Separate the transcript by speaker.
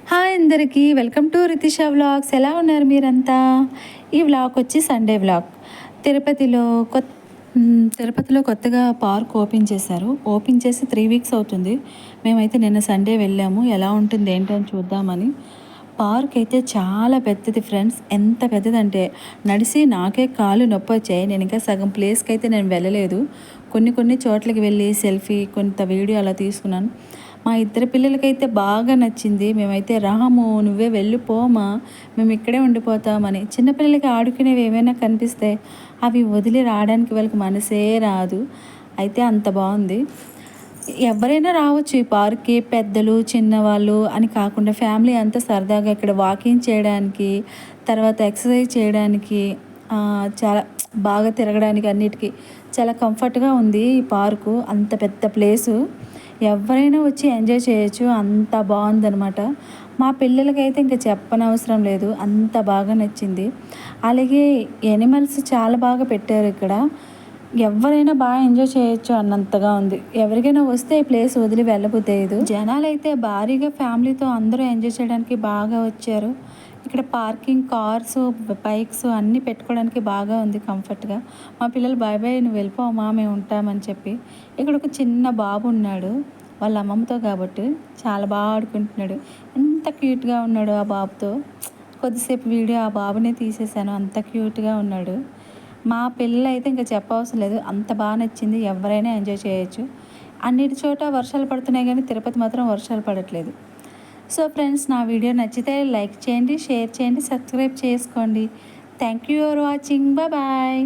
Speaker 1: Hi అందరికీ, welcome to Ritisha vlogs. ఎలా ఉన్నారు మీరంతా? ఈ వ్లాగ్ వచ్చి సండే వ్లాగ్. తిరుపతిలో తిరుపతిలో కొత్తగా పార్క్ ఓపెన్ చేశారు. ఓపెన్ చేసి 3 వీక్స్ అవుతుంది. మేమైతే నిన్న సండే వెళ్ళాము. ఎలా ఉంటుంది ఏంటని చూద్దామని. పార్క్ అయితే చాలా పెద్దది ఫ్రెండ్స్. ఎంత పెద్దదంటే నడిసి నాకే కాళ్ళు నొప్పి వచ్చాయి. నేను ఇంకా సగం ప్లేస్కి అయితే నేను వెళ్ళలేదు. కొన్ని చోట్లకి వెళ్ళి సెల్ఫీ కొంత వీడియో అలా తీసుకున్నాను. మా ఇద్దరు పిల్లలకైతే బాగా నచ్చింది. మేమైతే రాము, నువ్వే వెళ్ళిపోమా, మేము ఇక్కడే ఉండిపోతామని. చిన్నపిల్లలకి ఆడుకునేవి ఏమైనా కనిపిస్తే అవి వదిలి రావడానికి వాళ్ళకి మనసే రాదు. అయితే అంత బాగుంది. ఎవరైనా రావచ్చు ఈ పార్క్కి, పెద్దలు చిన్నవాళ్ళు అని కాకుండా ఫ్యామిలీ అంతా సరదాగా ఇక్కడ వాకింగ్ చేయడానికి, తర్వాత ఎక్సర్సైజ్ చేయడానికి, చాలా బాగా తిరగడానికి అన్నిటికీ చాలా కంఫర్ట్గా ఉంది ఈ పార్కు. అంత పెద్ద ప్లేసు, ఎవరైనా వచ్చి ఎంజాయ్ చేయొచ్చు. అంత బాగుందనమాట. మా పిల్లలకైతే ఇంకా చెప్పనవసరం లేదు, అంత బాగా నచ్చింది. అలాగే ఎనిమల్స్ చాలా బాగా పెట్టారు ఇక్కడ. ఎవరైనా బాగా ఎంజాయ్ చేయొచ్చు అన్నంతగా ఉంది. ఎవరికైనా వస్తే ఈ ప్లేస్ వదిలి వెళ్ళబుద్దేయదు. జనాలు అయితే భారీగా ఫ్యామిలీతో అందరూ ఎంజాయ్ చేయడానికి బాగా వచ్చారు. ఇక్కడ పార్కింగ్ కార్స్, బైక్స్ అన్నీ పెట్టుకోవడానికి బాగా ఉంది కంఫర్ట్గా. మా పిల్లలు బాయ్ బాయ్ నువ్వు వెళ్ళిపోమా, మేము ఉంటామని చెప్పి. ఇక్కడ ఒక చిన్న బాబు ఉన్నాడు వాళ్ళ అమ్మమ్మతో, కాబట్టి చాలా బాగా ఆడుకుంటున్నాడు. ఎంత క్యూట్గా ఉన్నాడు ఆ బాబుతో. కొద్దిసేపు వీడియో ఆ బాబునే తీసేసాను, అంత క్యూట్గా ఉన్నాడు. మా పిల్లలు అయితే ఇంకా చెప్పవసరం లేదు, అంత బాగా నచ్చింది. ఎవరైనా ఎంజాయ్ చేయొచ్చు. అన్నిటి చోట వర్షాలు పడుతున్నాయి కానీ తిరుపతి మాత్రం వర్షాలు పడట్లేదు. సో ఫ్రెండ్స్, నా వీడియో నచ్చితే లైక్ చేయండి, షేర్ చేయండి, సబ్స్క్రైబ్ చేసుకోండి. Thank you for watching. Bye.